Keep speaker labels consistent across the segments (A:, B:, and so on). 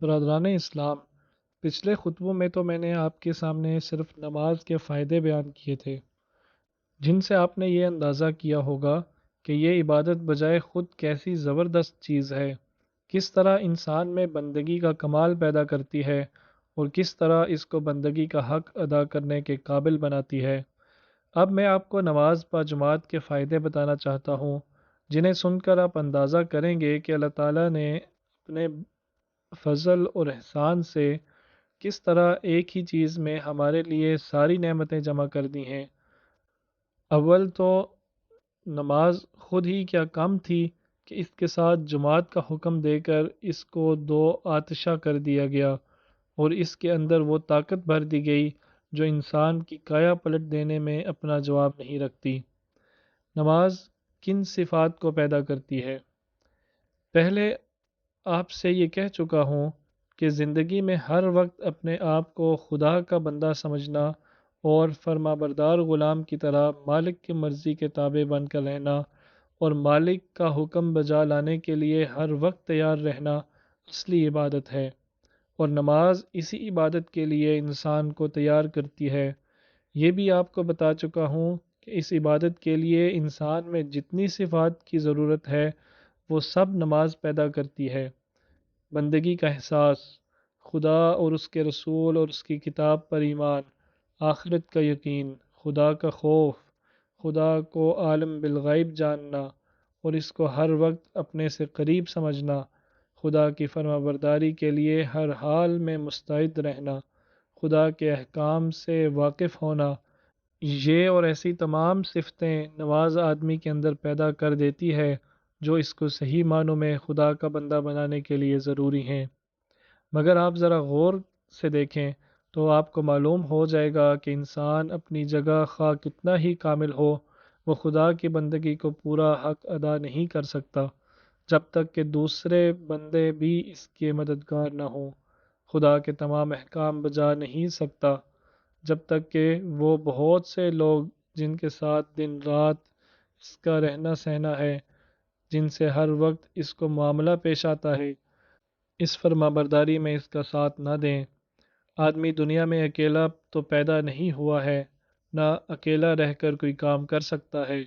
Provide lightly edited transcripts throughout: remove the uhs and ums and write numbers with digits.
A: برادران اسلام، پچھلے خطبوں میں تو میں نے آپ کے سامنے صرف نماز کے فائدے بیان کیے تھے، جن سے آپ نے یہ اندازہ کیا ہوگا کہ یہ عبادت بجائے خود کیسی زبردست چیز ہے، کس طرح انسان میں بندگی کا کمال پیدا کرتی ہے اور کس طرح اس کو بندگی کا حق ادا کرنے کے قابل بناتی ہے۔ اب میں آپ کو نماز با جماعت کے فائدے بتانا چاہتا ہوں، جنہیں سن کر آپ اندازہ کریں گے کہ اللہ تعالیٰ نے اپنے فضل اور احسان سے کس طرح ایک ہی چیز میں ہمارے لیے ساری نعمتیں جمع کر دی ہیں۔ اول تو نماز خود ہی کیا کم تھی کہ اس کے ساتھ جماعت کا حکم دے کر اس کو دو آتشہ کر دیا گیا اور اس کے اندر وہ طاقت بھر دی گئی جو انسان کی کایا پلٹ دینے میں اپنا جواب نہیں رکھتی۔ نماز کن صفات کو پیدا کرتی ہے؟ پہلے آپ سے یہ کہہ چکا ہوں کہ زندگی میں ہر وقت اپنے آپ کو خدا کا بندہ سمجھنا اور فرما بردار غلام کی طرح مالک کی مرضی کے تابع بن کر رہنا اور مالک کا حکم بجا لانے کے لیے ہر وقت تیار رہنا اصلی عبادت ہے، اور نماز اسی عبادت کے لیے انسان کو تیار کرتی ہے۔ یہ بھی آپ کو بتا چکا ہوں کہ اس عبادت کے لیے انسان میں جتنی صفات کی ضرورت ہے وہ سب نماز پیدا کرتی ہے۔ بندگی کا احساس، خدا اور اس کے رسول اور اس کی کتاب پر ایمان، آخرت کا یقین، خدا کا خوف، خدا کو عالم بالغیب جاننا اور اس کو ہر وقت اپنے سے قریب سمجھنا، خدا کی فرما برداری کے لیے ہر حال میں مستعد رہنا، خدا کے احکام سے واقف ہونا، یہ اور ایسی تمام صفتیں نماز آدمی کے اندر پیدا کر دیتی ہے جو اس کو صحیح معنوں میں خدا کا بندہ بنانے کے لیے ضروری ہیں۔ مگر آپ ذرا غور سے دیکھیں تو آپ کو معلوم ہو جائے گا کہ انسان اپنی جگہ خواہ کتنا ہی کامل ہو، وہ خدا کی بندگی کو پورا حق ادا نہیں کر سکتا جب تک کہ دوسرے بندے بھی اس کے مددگار نہ ہوں۔ خدا کے تمام احکام بجا نہیں سکتا جب تک کہ وہ بہت سے لوگ جن کے ساتھ دن رات اس کا رہنا سہنا ہے، جن سے ہر وقت اس کو معاملہ پیش آتا ہے، اس فرما برداری میں اس کا ساتھ نہ دیں۔ آدمی دنیا میں اکیلا تو پیدا نہیں ہوا ہے، نہ اکیلا رہ کر کوئی کام کر سکتا ہے۔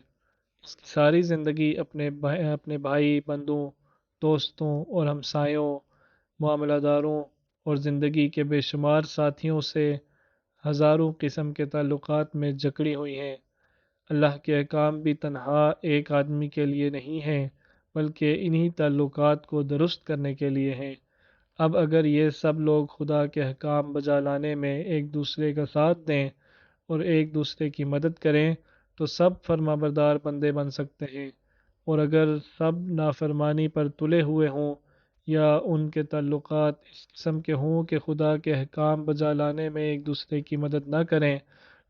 A: اس کی ساری زندگی اپنے بھائی بندوں، دوستوں اور ہمسایوں، معاملہ داروں اور زندگی کے بے شمار ساتھیوں سے ہزاروں قسم کے تعلقات میں جکڑی ہوئی ہیں۔ اللہ کے احکام بھی تنہا ایک آدمی کے لیے نہیں ہیں، بلکہ انہی تعلقات کو درست کرنے کے لیے ہیں۔ اب اگر یہ سب لوگ خدا کے احکام بجا لانے میں ایک دوسرے کا ساتھ دیں اور ایک دوسرے کی مدد کریں تو سب فرما بردار بندے بن سکتے ہیں، اور اگر سب نافرمانی پر تلے ہوئے ہوں یا ان کے تعلقات اس قسم کے ہوں کہ خدا کے احکام بجا لانے میں ایک دوسرے کی مدد نہ کریں،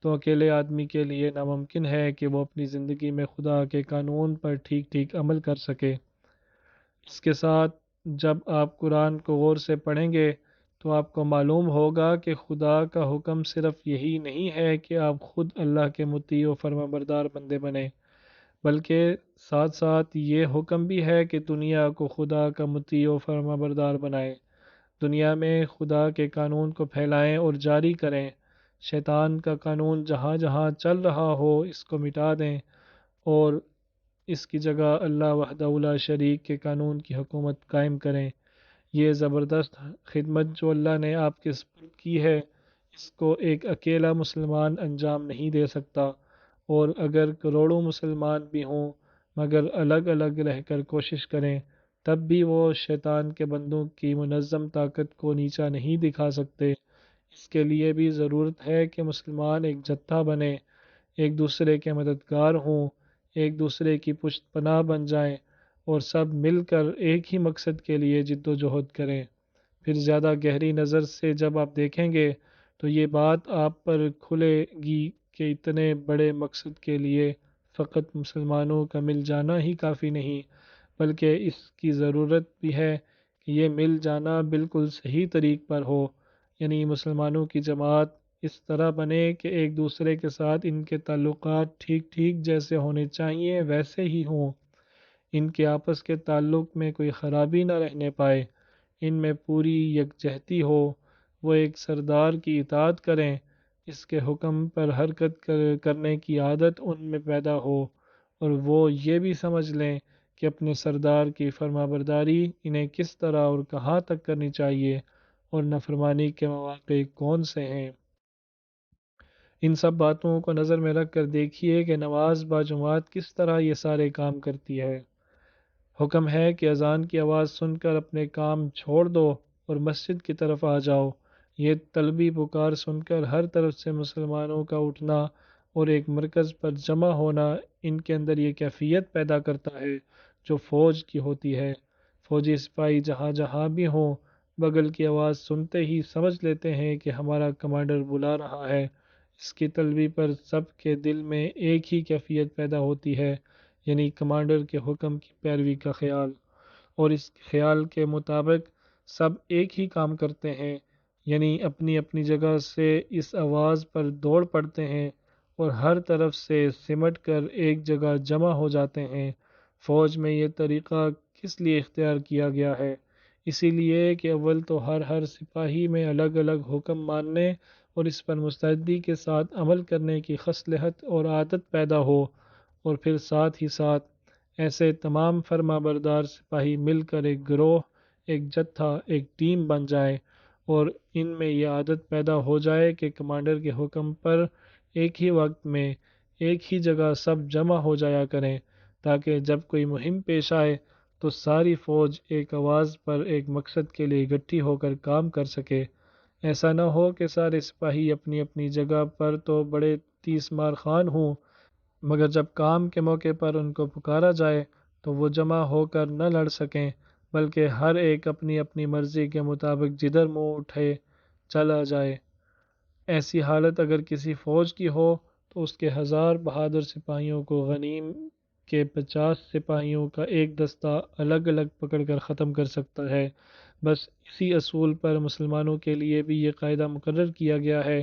A: تو اکیلے آدمی کے لیے ناممکن ہے کہ وہ اپنی زندگی میں خدا کے قانون پر ٹھیک ٹھیک عمل کر سکے۔ اس کے ساتھ جب آپ قرآن کو غور سے پڑھیں گے تو آپ کو معلوم ہوگا کہ خدا کا حکم صرف یہی نہیں ہے کہ آپ خود اللہ کے مطیع و فرما بردار بندے بنیں، بلکہ ساتھ ساتھ یہ حکم بھی ہے کہ دنیا کو خدا کا مطیع و فرما بردار بنائیں، دنیا میں خدا کے قانون کو پھیلائیں اور جاری کریں، شیطان کا قانون جہاں جہاں چل رہا ہو اس کو مٹا دیں اور اس کی جگہ اللہ وحدہ لا شریک کے قانون کی حکومت قائم کریں۔ یہ زبردست خدمت جو اللہ نے آپ کے سپرد کی ہے، اس کو ایک اکیلا مسلمان انجام نہیں دے سکتا، اور اگر کروڑوں مسلمان بھی ہوں مگر الگ الگ رہ کر کوشش کریں تب بھی وہ شیطان کے بندوں کی منظم طاقت کو نیچا نہیں دکھا سکتے۔ اس کے لیے بھی ضرورت ہے کہ مسلمان ایک جتھا بنے، ایک دوسرے کے مددگار ہوں، ایک دوسرے کی پشت پناہ بن جائیں اور سب مل کر ایک ہی مقصد کے لیے جد و جہد کریں۔ پھر زیادہ گہری نظر سے جب آپ دیکھیں گے تو یہ بات آپ پر کھلے گی کہ اتنے بڑے مقصد کے لیے فقط مسلمانوں کا مل جانا ہی کافی نہیں، بلکہ اس کی ضرورت بھی ہے کہ یہ مل جانا بالکل صحیح طریق پر ہو، یعنی مسلمانوں کی جماعت اس طرح بنے کہ ایک دوسرے کے ساتھ ان کے تعلقات ٹھیک ٹھیک جیسے ہونے چاہیے ویسے ہی ہوں، ان کے آپس کے تعلق میں کوئی خرابی نہ رہنے پائے، ان میں پوری یکجہتی ہو، وہ ایک سردار کی اطاعت کریں، اس کے حکم پر حرکت کرنے کی عادت ان میں پیدا ہو، اور وہ یہ بھی سمجھ لیں کہ اپنے سردار کی فرما برداری انہیں کس طرح اور کہاں تک کرنی چاہیے اور نافرمانی کے مواقع کون سے ہیں۔ ان سب باتوں کو نظر میں رکھ کر دیکھیے کہ نماز باجماعت کس طرح یہ سارے کام کرتی ہے۔ حکم ہے کہ اذان کی آواز سن کر اپنے کام چھوڑ دو اور مسجد کی طرف آ جاؤ۔ یہ طلبی پکار سن کر ہر طرف سے مسلمانوں کا اٹھنا اور ایک مرکز پر جمع ہونا ان کے اندر یہ کیفیت پیدا کرتا ہے جو فوج کی ہوتی ہے۔ فوجی سپاہی جہاں جہاں بھی ہوں، بغل کی آواز سنتے ہی سمجھ لیتے ہیں کہ ہمارا کمانڈر بلا رہا ہے۔ اس کی طلبی پر سب کے دل میں ایک ہی کیفیت پیدا ہوتی ہے، یعنی کمانڈر کے حکم کی پیروی کا خیال، اور اس خیال کے مطابق سب ایک ہی کام کرتے ہیں، یعنی اپنی اپنی جگہ سے اس آواز پر دوڑ پڑتے ہیں اور ہر طرف سے سمٹ کر ایک جگہ جمع ہو جاتے ہیں۔ فوج میں یہ طریقہ کس لیے اختیار کیا گیا ہے؟ اسی لیے کہ اول تو ہر سپاہی میں الگ الگ حکم ماننے اور اس پر مستعدی کے ساتھ عمل کرنے کی خصلت اور عادت پیدا ہو، اور پھر ساتھ ہی ساتھ ایسے تمام فرما بردار سپاہی مل کر ایک گروہ، ایک جتھا، ایک ٹیم بن جائے، اور ان میں یہ عادت پیدا ہو جائے کہ کمانڈر کے حکم پر ایک ہی وقت میں ایک ہی جگہ سب جمع ہو جایا کریں، تاکہ جب کوئی مہم پیش آئے تو ساری فوج ایک آواز پر ایک مقصد کے لیے اکٹھی ہو کر کام کر سکے۔ ایسا نہ ہو کہ سارے سپاہی اپنی اپنی جگہ پر تو بڑے تیس مار خان ہوں، مگر جب کام کے موقع پر ان کو پکارا جائے تو وہ جمع ہو کر نہ لڑ سکیں، بلکہ ہر ایک اپنی اپنی مرضی کے مطابق جدھر منہ اٹھے چلا جائے۔ ایسی حالت اگر کسی فوج کی ہو تو اس کے 1000 بہادر سپاہیوں کو غنیم کے 50 سپاہیوں کا ایک دستہ الگ الگ پکڑ کر ختم کر سکتا ہے۔ بس اسی اصول پر مسلمانوں کے لیے بھی یہ قاعدہ مقرر کیا گیا ہے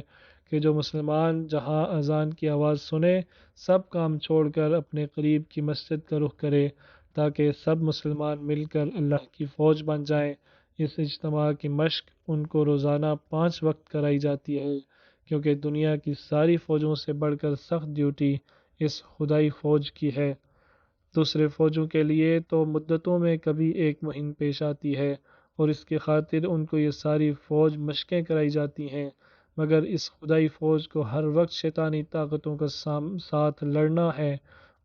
A: کہ جو مسلمان جہاں اذان کی آواز سنے سب کام چھوڑ کر اپنے قریب کی مسجد کا رخ کرے، تاکہ سب مسلمان مل کر اللہ کی فوج بن جائیں۔ اس اجتماع کی مشق ان کو روزانہ 5 وقت کرائی جاتی ہے، کیونکہ دنیا کی ساری فوجوں سے بڑھ کر سخت ڈیوٹی اس خدائی فوج کی ہے۔ دوسرے فوجوں کے لیے تو مدتوں میں کبھی ایک مہم پیش آتی ہے اور اس کی خاطر ان کو یہ ساری فوج مشقیں کرائی جاتی ہیں، مگر اس خدائی فوج کو ہر وقت شیطانی طاقتوں کا ساتھ لڑنا ہے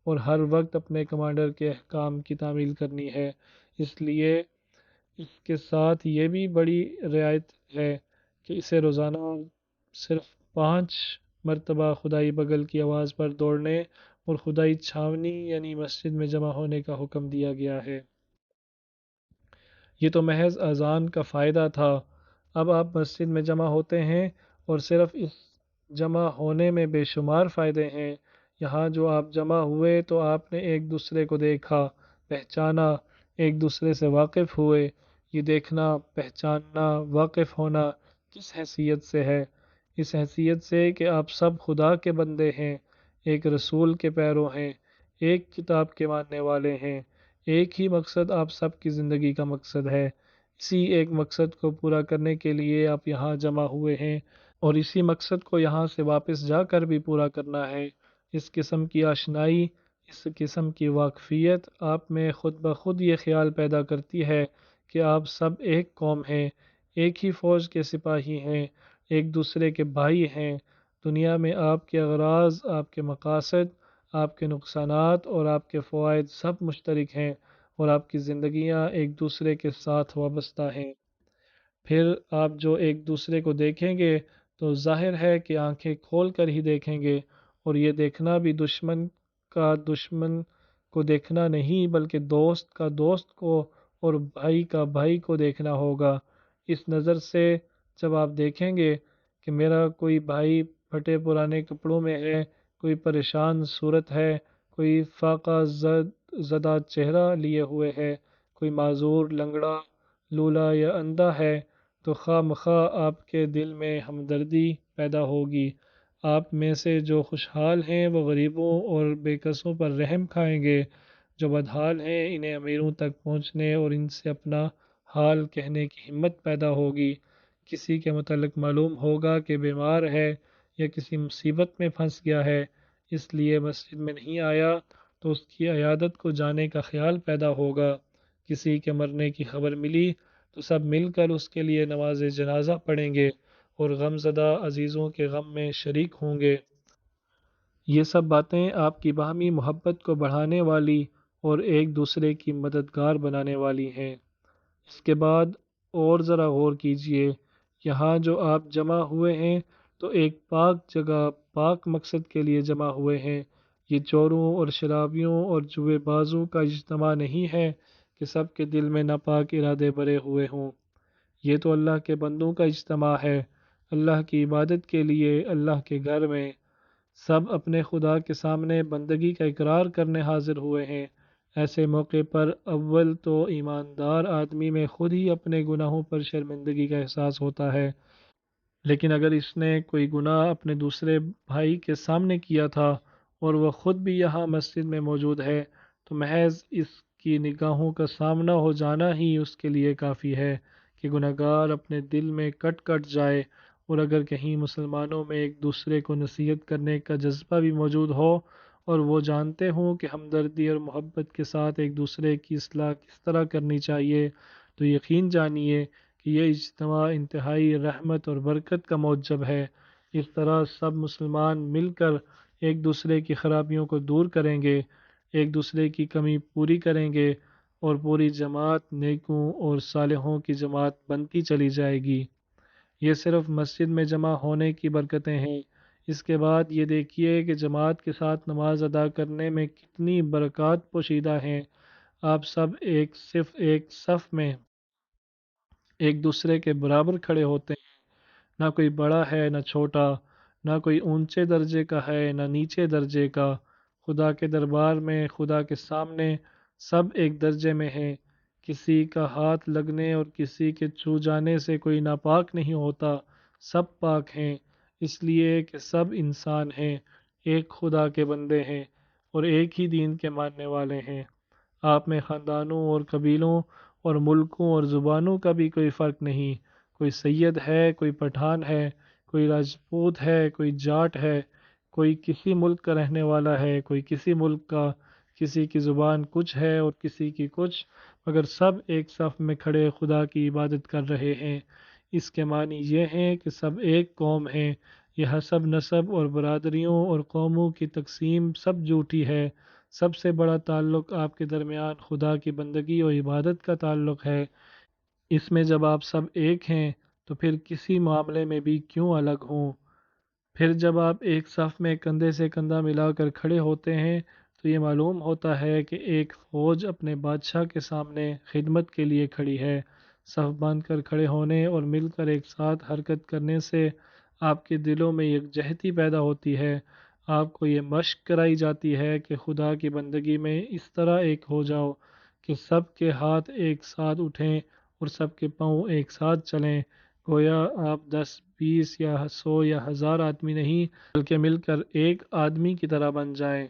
A: اور ہر وقت اپنے کمانڈر کے احکام کی تعمیل کرنی ہے۔ اس لیے اس کے ساتھ یہ بھی بڑی رعایت ہے کہ اسے روزانہ صرف 5 مرتبہ خدائی بغل کی آواز پر دوڑنے اور خدائی چھاونی یعنی مسجد میں جمع ہونے کا حکم دیا گیا ہے۔ یہ تو محض اذان کا فائدہ تھا۔ اب آپ مسجد میں جمع ہوتے ہیں اور صرف اس جمع ہونے میں بے شمار فائدے ہیں۔ یہاں جو آپ جمع ہوئے تو آپ نے ایک دوسرے کو دیکھا، پہچانا، ایک دوسرے سے واقف ہوئے۔ یہ دیکھنا، پہچاننا، واقف ہونا کس حیثیت سے ہے؟ اس حیثیت سے کہ آپ سب خدا کے بندے ہیں، ایک رسول کے پیرو ہیں، ایک کتاب کے ماننے والے ہیں، ایک ہی مقصد آپ سب کی زندگی کا مقصد ہے۔ اسی ایک مقصد کو پورا کرنے کے لیے آپ یہاں جمع ہوئے ہیں اور اسی مقصد کو یہاں سے واپس جا کر بھی پورا کرنا ہے۔ اس قسم کی آشنائی، اس قسم کی واقفیت آپ میں خود بخود یہ خیال پیدا کرتی ہے کہ آپ سب ایک قوم ہیں، ایک ہی فوج کے سپاہی ہیں، ایک دوسرے کے بھائی ہیں۔ دنیا میں آپ کے اغراض، آپ کے مقاصد، آپ کے نقصانات اور آپ کے فوائد سب مشترک ہیں اور آپ کی زندگیاں ایک دوسرے کے ساتھ وابستہ ہیں۔ پھر آپ جو ایک دوسرے کو دیکھیں گے تو ظاہر ہے کہ آنکھیں کھول کر ہی دیکھیں گے، اور یہ دیکھنا بھی دشمن کا دشمن کو دیکھنا نہیں بلکہ دوست کا دوست کو اور بھائی کا بھائی کو دیکھنا ہوگا۔ اس نظر سے جب آپ دیکھیں گے کہ میرا کوئی بھائی پھٹے پرانے کپڑوں میں ہے، کوئی پریشان صورت ہے، کوئی فاقہ زدہ چہرہ لیے ہوئے ہے، کوئی معذور، لنگڑا، لولا یا اندھا ہے، تو خواہ مخواہ آپ کے دل میں ہمدردی پیدا ہوگی۔ آپ میں سے جو خوشحال ہیں وہ غریبوں اور بے کسوں پر رحم کھائیں گے، جو بدحال ہیں انہیں امیروں تک پہنچنے اور ان سے اپنا حال کہنے کی ہمت پیدا ہوگی، کسی کے متعلق معلوم ہوگا کہ بیمار ہے یا کسی مصیبت میں پھنس گیا ہے، اس لیے مسجد میں نہیں آیا، تو اس کی عیادت کو جانے کا خیال پیدا ہوگا۔ کسی کے مرنے کی خبر ملی تو سب مل کر اس کے لیے نماز جنازہ پڑھیں گے اور غم زدہ عزیزوں کے غم میں شریک ہوں گے۔ یہ سب باتیں آپ کی باہمی محبت کو بڑھانے والی اور ایک دوسرے کی مددگار بنانے والی ہیں۔ اس کے بعد اور ذرا غور کیجئے، یہاں جو آپ جمع ہوئے ہیں تو ایک پاک جگہ، پاک مقصد کے لیے جمع ہوئے ہیں۔ یہ چوروں اور شرابیوں اور جوئے بازوں کا اجتماع نہیں ہے کہ سب کے دل میں ناپاک ارادے بھرے ہوئے ہوں۔ یہ تو اللہ کے بندوں کا اجتماع ہے، اللہ کی عبادت کے لیے اللہ کے گھر میں۔ سب اپنے خدا کے سامنے بندگی کا اقرار کرنے حاضر ہوئے ہیں۔ ایسے موقع پر اول تو ایماندار آدمی میں خود ہی اپنے گناہوں پر شرمندگی کا احساس ہوتا ہے، لیکن اگر اس نے کوئی گناہ اپنے دوسرے بھائی کے سامنے کیا تھا اور وہ خود بھی یہاں مسجد میں موجود ہے تو محض اس کی نگاہوں کا سامنا ہو جانا ہی اس کے لیے کافی ہے کہ گناہگار اپنے دل میں کٹ کٹ جائے۔ اور اگر کہیں مسلمانوں میں ایک دوسرے کو نصیحت کرنے کا جذبہ بھی موجود ہو اور وہ جانتے ہوں کہ ہمدردی اور محبت کے ساتھ ایک دوسرے کی اصلاح کس طرح کرنی چاہیے، تو یقین جانیے کہ یہ اجتماع انتہائی رحمت اور برکت کا موجب ہے۔ اس طرح سب مسلمان مل کر ایک دوسرے کی خرابیوں کو دور کریں گے، ایک دوسرے کی کمی پوری کریں گے اور پوری جماعت نیکوں اور صالحوں کی جماعت بنتی چلی جائے گی۔ یہ صرف مسجد میں جمع ہونے کی برکتیں ہیں۔ اس کے بعد یہ دیکھیے کہ جماعت کے ساتھ نماز ادا کرنے میں کتنی برکات پوشیدہ ہیں۔ آپ سب صرف ایک صف میں ایک دوسرے کے برابر کھڑے ہوتے ہیں، نہ کوئی بڑا ہے نہ چھوٹا، نہ کوئی اونچے درجے کا ہے نہ نیچے درجے کا۔ خدا کے دربار میں، خدا کے سامنے سب ایک درجے میں ہیں۔ کسی کا ہاتھ لگنے اور کسی کے چھو جانے سے کوئی ناپاک نہیں ہوتا، سب پاک ہیں، اس لیے کہ سب انسان ہیں، ایک خدا کے بندے ہیں اور ایک ہی دین کے ماننے والے ہیں۔ آپ میں خاندانوں اور قبیلوں اور ملکوں اور زبانوں کا بھی کوئی فرق نہیں۔ کوئی سید ہے، کوئی پٹھان ہے، کوئی راجپوت ہے، کوئی جاٹ ہے، کوئی کسی ملک کا رہنے والا ہے، کوئی کسی ملک کا، کسی کی زبان کچھ ہے اور کسی کی کچھ، مگر سب ایک صف میں کھڑے خدا کی عبادت کر رہے ہیں۔ اس کے معنی یہ ہیں کہ سب ایک قوم ہیں۔ یہ حسب نسب اور برادریوں اور قوموں کی تقسیم سب جھوٹی ہے۔ سب سے بڑا تعلق آپ کے درمیان خدا کی بندگی و عبادت کا تعلق ہے۔ اس میں جب آپ سب ایک ہیں تو پھر کسی معاملے میں بھی کیوں الگ ہوں؟ پھر جب آپ ایک صف میں کندھے سے کندھا ملا کر کھڑے ہوتے ہیں تو یہ معلوم ہوتا ہے کہ ایک فوج اپنے بادشاہ کے سامنے خدمت کے لیے کھڑی ہے۔ صف باندھ کر کھڑے ہونے اور مل کر ایک ساتھ حرکت کرنے سے آپ کے دلوں میں یکجہتی پیدا ہوتی ہے۔ آپ کو یہ مشق کرائی جاتی ہے کہ خدا کی بندگی میں اس طرح ایک ہو جاؤ کہ سب کے ہاتھ ایک ساتھ اٹھیں اور سب کے پاؤں ایک ساتھ چلیں، گویا آپ 10 20 یا 100 یا 1000 آدمی نہیں بلکہ مل کر ایک آدمی کی طرح بن جائیں۔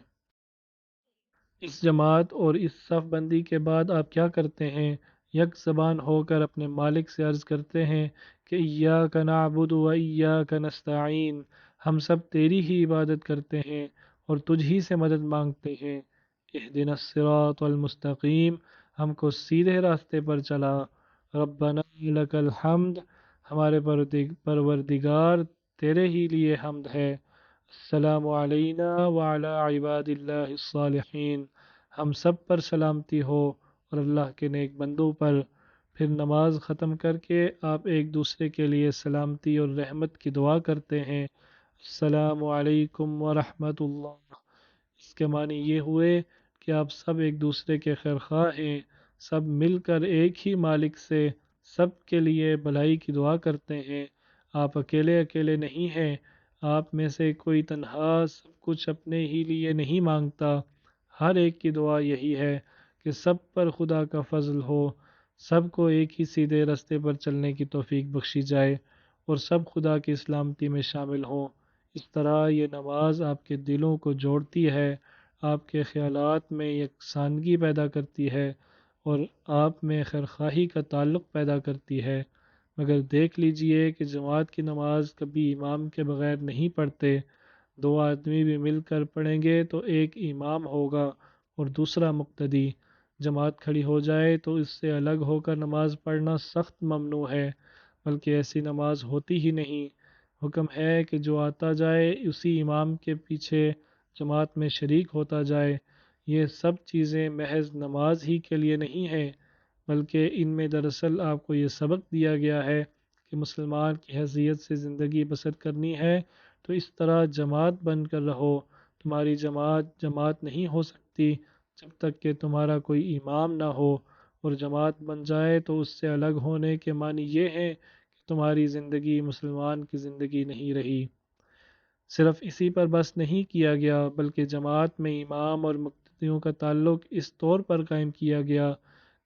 A: اس جماعت اور اس صف بندی کے بعد آپ کیا کرتے ہیں؟ یک زبان ہو کر اپنے مالک سے عرض کرتے ہیں کہ ایاک نعبد و ایاک نستعین، ہم سب تیری ہی عبادت کرتے ہیں اور تجھ ہی سے مدد مانگتے ہیں۔ اہدنا الصراط المستقیم، ہم کو سیدھے راستے پر چلا۔ ربنا لک الحمد، ہمارے پروردگار تیرے ہی لیے حمد ہے۔ السلام علینا وعلی عباد اللہ الصالحین، ہم سب پر سلامتی ہو اور اللہ کے نیک بندوں پر۔ پھر نماز ختم کر کے آپ ایک دوسرے کے لیے سلامتی اور رحمت کی دعا کرتے ہیں، السلام علیکم ورحمۃ اللہ۔ اس کے معنی یہ ہوئے کہ آپ سب ایک دوسرے کے خیرخواہ ہیں، سب مل کر ایک ہی مالک سے سب کے لیے بھلائی کی دعا کرتے ہیں۔ آپ اکیلے اکیلے نہیں ہیں، آپ میں سے کوئی تنہا سب کچھ اپنے ہی لیے نہیں مانگتا۔ ہر ایک کی دعا یہی ہے کہ سب پر خدا کا فضل ہو، سب کو ایک ہی سیدھے راستے پر چلنے کی توفیق بخشی جائے اور سب خدا کی سلامتی میں شامل ہوں۔ اس طرح یہ نماز آپ کے دلوں کو جوڑتی ہے، آپ کے خیالات میں یکسانگی پیدا کرتی ہے، اور آپ میں خیرخواہی کا تعلق پیدا کرتی ہے۔ مگر دیکھ لیجئے کہ جماعت کی نماز کبھی امام کے بغیر نہیں پڑھتے۔ دو آدمی بھی مل کر پڑھیں گے تو ایک امام ہوگا اور دوسرا مقتدی۔ جماعت کھڑی ہو جائے تو اس سے الگ ہو کر نماز پڑھنا سخت ممنوع ہے، بلکہ ایسی نماز ہوتی ہی نہیں۔ حکم ہے کہ جو آتا جائے اسی امام کے پیچھے جماعت میں شریک ہوتا جائے۔ یہ سب چیزیں محض نماز ہی کے لیے نہیں ہیں، بلکہ ان میں دراصل آپ کو یہ سبق دیا گیا ہے کہ مسلمان کی حیثیت سے زندگی بسر کرنی ہے تو اس طرح جماعت بن کر رہو۔ تمہاری جماعت جماعت نہیں ہو سکتی جب تک کہ تمہارا کوئی امام نہ ہو، اور جماعت بن جائے تو اس سے الگ ہونے کے معنی یہ ہے کہ تمہاری زندگی مسلمان کی زندگی نہیں رہی۔ صرف اسی پر بس نہیں کیا گیا، بلکہ جماعت میں امام اور مقتدیوں کا تعلق اس طور پر قائم کیا گیا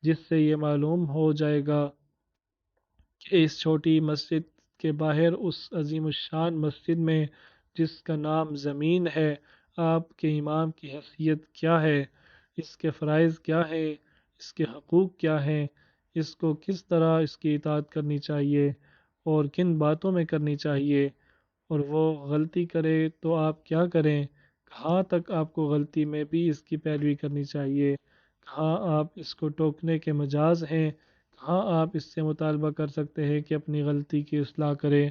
A: جس سے یہ معلوم ہو جائے گا کہ اس چھوٹی مسجد کے باہر اس عظیم الشان مسجد میں جس کا نام زمین ہے، آپ کے امام کی حیثیت کیا ہے، اس کے فرائض کیا ہیں، اس کے حقوق کیا ہیں، اس کو کس طرح اس کی اطاعت کرنی چاہیے اور کن باتوں میں کرنی چاہیے، اور وہ غلطی کرے تو آپ کیا کریں، کہاں تک آپ کو غلطی میں بھی اس کی پیروی کرنی چاہیے، کہاں آپ اس کو ٹوکنے کے مجاز ہیں، کہاں آپ اس سے مطالبہ کر سکتے ہیں کہ اپنی غلطی کی اصلاح کرے،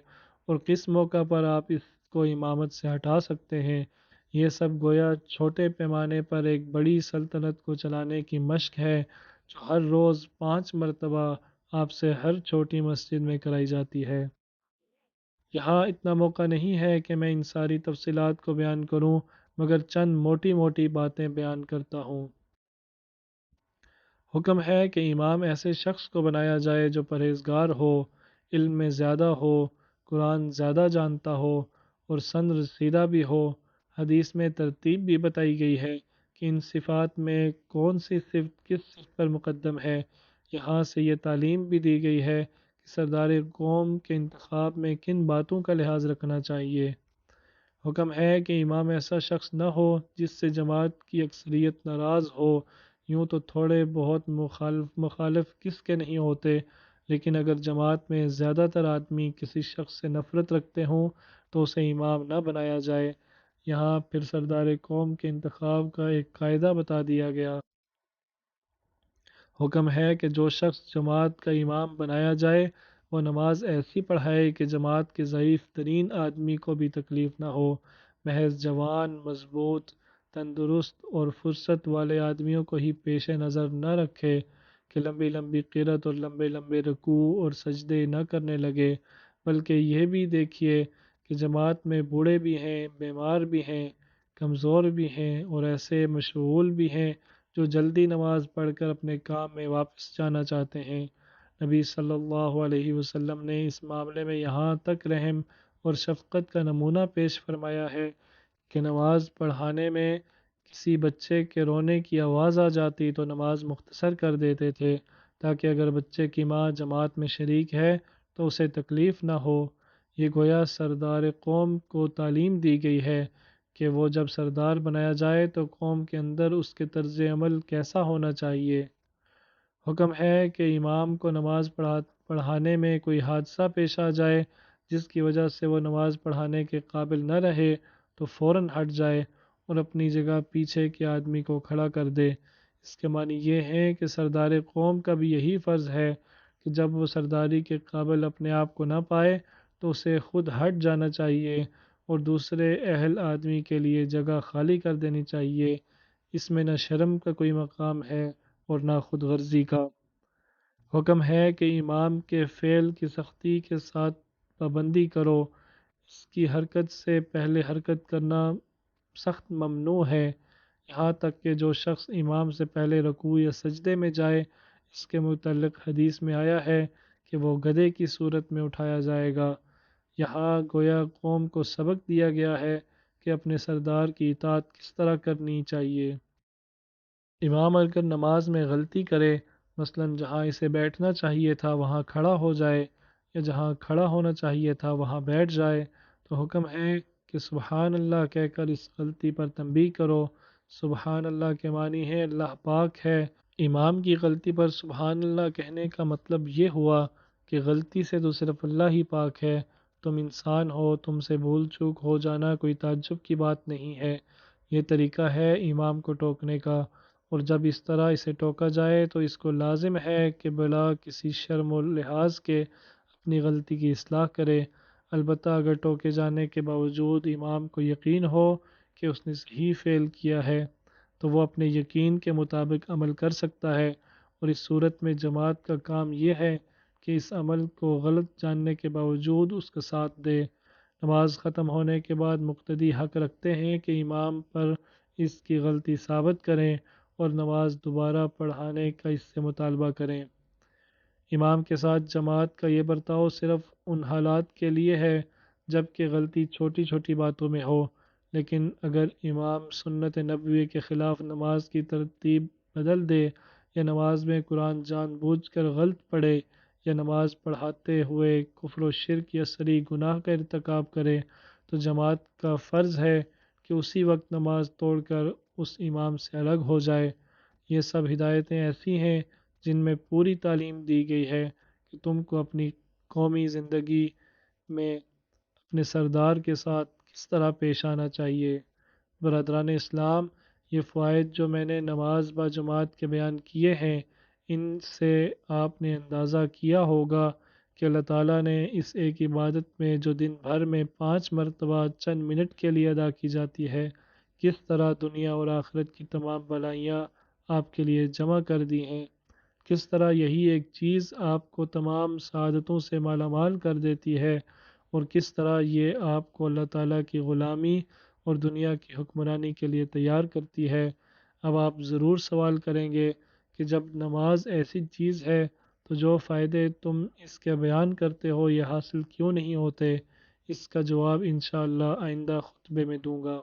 A: اور کس موقع پر آپ اس کو امامت سے ہٹا سکتے ہیں۔ یہ سب گویا چھوٹے پیمانے پر ایک بڑی سلطنت کو چلانے کی مشق ہے جو ہر روز 5 مرتبہ آپ سے ہر چھوٹی مسجد میں کرائی جاتی ہے۔ یہاں اتنا موقع نہیں ہے کہ میں ان ساری تفصیلات کو بیان کروں، مگر چند موٹی موٹی باتیں بیان کرتا ہوں۔ حکم ہے کہ امام ایسے شخص کو بنایا جائے جو پرہیزگار ہو، علم میں زیادہ ہو، قرآن زیادہ جانتا ہو اور سن رسیدہ بھی ہو۔ حدیث میں ترتیب بھی بتائی گئی ہے کہ ان صفات میں کون سی صفت کس صفت پر مقدم ہے۔ یہاں سے یہ تعلیم بھی دی گئی ہے کہ سردار قوم کے انتخاب میں کن باتوں کا لحاظ رکھنا چاہیے۔ حکم ہے کہ امام ایسا شخص نہ ہو جس سے جماعت کی اکثریت ناراض ہو۔ یوں تو تھوڑے بہت مخالف کس کے نہیں ہوتے، لیکن اگر جماعت میں زیادہ تر آدمی کسی شخص سے نفرت رکھتے ہوں تو اسے امام نہ بنایا جائے۔ یہاں پھر سردار قوم کے انتخاب کا ایک قاعدہ بتا دیا گیا۔ حکم ہے کہ جو شخص جماعت کا امام بنایا جائے وہ نماز ایسی پڑھائے کہ جماعت کے ضعیف ترین آدمی کو بھی تکلیف نہ ہو۔ محض جوان، مضبوط، تندرست اور فرصت والے آدمیوں کو ہی پیش نظر نہ رکھے کہ لمبی لمبی قرات اور لمبے لمبے رکوع اور سجدے نہ کرنے لگے، بلکہ یہ بھی دیکھیے کہ جماعت میں بوڑھے بھی ہیں، بیمار بھی ہیں، کمزور بھی ہیں اور ایسے مشغول بھی ہیں جو جلدی نماز پڑھ کر اپنے کام میں واپس جانا چاہتے ہیں۔ نبی صلی اللہ علیہ وسلم نے اس معاملے میں یہاں تک رحم اور شفقت کا نمونہ پیش فرمایا ہے کہ نماز پڑھانے میں کسی بچے کے رونے کی آواز آ جاتی تو نماز مختصر کر دیتے تھے تاکہ اگر بچے کی ماں جماعت میں شریک ہے تو اسے تکلیف نہ ہو۔ یہ گویا سردار قوم کو تعلیم دی گئی ہے کہ وہ جب سردار بنایا جائے تو قوم کے اندر اس کے طرز عمل کیسا ہونا چاہیے۔ حکم ہے کہ امام کو نماز پڑھانے میں کوئی حادثہ پیش آ جائے جس کی وجہ سے وہ نماز پڑھانے کے قابل نہ رہے تو فوراً ہٹ جائے اور اپنی جگہ پیچھے کے آدمی کو کھڑا کر دے۔ اس کے معنی یہ ہے کہ سردار قوم کا بھی یہی فرض ہے کہ جب وہ سرداری کے قابل اپنے آپ کو نہ پائے تو اسے خود ہٹ جانا چاہیے اور دوسرے اہل آدمی کے لیے جگہ خالی کر دینی چاہیے۔ اس میں نہ شرم کا کوئی مقام ہے اور نہ خود غرضی کا۔ حکم ہے کہ امام کے فعل کی سختی کے ساتھ پابندی کرو۔ اس کی حرکت سے پہلے حرکت کرنا سخت ممنوع ہے، یہاں تک کہ جو شخص امام سے پہلے رکوع یا سجدے میں جائے اس کے متعلق حدیث میں آیا ہے کہ وہ گدھے کی صورت میں اٹھایا جائے گا۔ یہاں گویا قوم کو سبق دیا گیا ہے کہ اپنے سردار کی اطاعت کس طرح کرنی چاہیے۔ امام اگر نماز میں غلطی کرے، مثلاً جہاں اسے بیٹھنا چاہیے تھا وہاں کھڑا ہو جائے یا جہاں کھڑا ہونا چاہیے تھا وہاں بیٹھ جائے، تو حکم ہے کہ سبحان اللہ کہہ کر اس غلطی پر تنبیہ کرو۔ سبحان اللہ کے معنی ہے اللہ پاک ہے، امام کی غلطی پر سبحان اللہ کہنے کا مطلب یہ ہوا کہ غلطی سے تو صرف اللہ ہی پاک ہے، تم انسان ہو، تم سے بھول چوک ہو جانا کوئی تعجب کی بات نہیں ہے۔ یہ طریقہ ہے امام کو ٹوکنے کا، اور جب اس طرح اسے ٹوکا جائے تو اس کو لازم ہے کہ بلا کسی شرم و لحاظ کے اپنی غلطی کی اصلاح کرے۔ البتہ اگر ٹوکے جانے کے باوجود امام کو یقین ہو کہ اس نے صحیح فعل کیا ہے تو وہ اپنے یقین کے مطابق عمل کر سکتا ہے، اور اس صورت میں جماعت کا کام یہ ہے کہ اس عمل کو غلط جاننے کے باوجود اس کا ساتھ دے۔ نماز ختم ہونے کے بعد مقتدی حق رکھتے ہیں کہ امام پر اس کی غلطی ثابت کریں اور نماز دوبارہ پڑھانے کا اس سے مطالبہ کریں۔ امام کے ساتھ جماعت کا یہ برتاؤ صرف ان حالات کے لیے ہے جب کہ غلطی چھوٹی چھوٹی باتوں میں ہو، لیکن اگر امام سنت نبوی کے خلاف نماز کی ترتیب بدل دے، یا نماز میں قرآن جان بوجھ کر غلط پڑھے، یا نماز پڑھاتے ہوئے کفر و شرک یا صریح گناہ کا ارتکاب کرے، تو جماعت کا فرض ہے کہ اسی وقت نماز توڑ کر اس امام سے الگ ہو جائے۔ یہ سب ہدایتیں ایسی ہیں جن میں پوری تعلیم دی گئی ہے کہ تم کو اپنی قومی زندگی میں اپنے سردار کے ساتھ کس طرح پیش آنا چاہیے۔ برادران اسلام، یہ فوائد جو میں نے نماز با جماعت کے بیان کیے ہیں، ان سے آپ نے اندازہ کیا ہوگا کہ اللہ تعالیٰ نے اس ایک عبادت میں جو دن بھر میں 5 مرتبہ چند منٹ کے لیے ادا کی جاتی ہے، کس طرح دنیا اور آخرت کی تمام بھلائیاں آپ کے لیے جمع کر دی ہیں، کس طرح یہی ایک چیز آپ کو تمام سعادتوں سے مالا مال کر دیتی ہے، اور کس طرح یہ آپ کو اللہ تعالیٰ کی غلامی اور دنیا کی حکمرانی کے لیے تیار کرتی ہے۔ اب آپ ضرور سوال کریں گے کہ جب نماز ایسی چیز ہے تو جو فائدے تم اس کے بیان کرتے ہو یہ حاصل کیوں نہیں ہوتے؟ اس کا جواب انشاءاللہ آئندہ خطبے میں دوں گا۔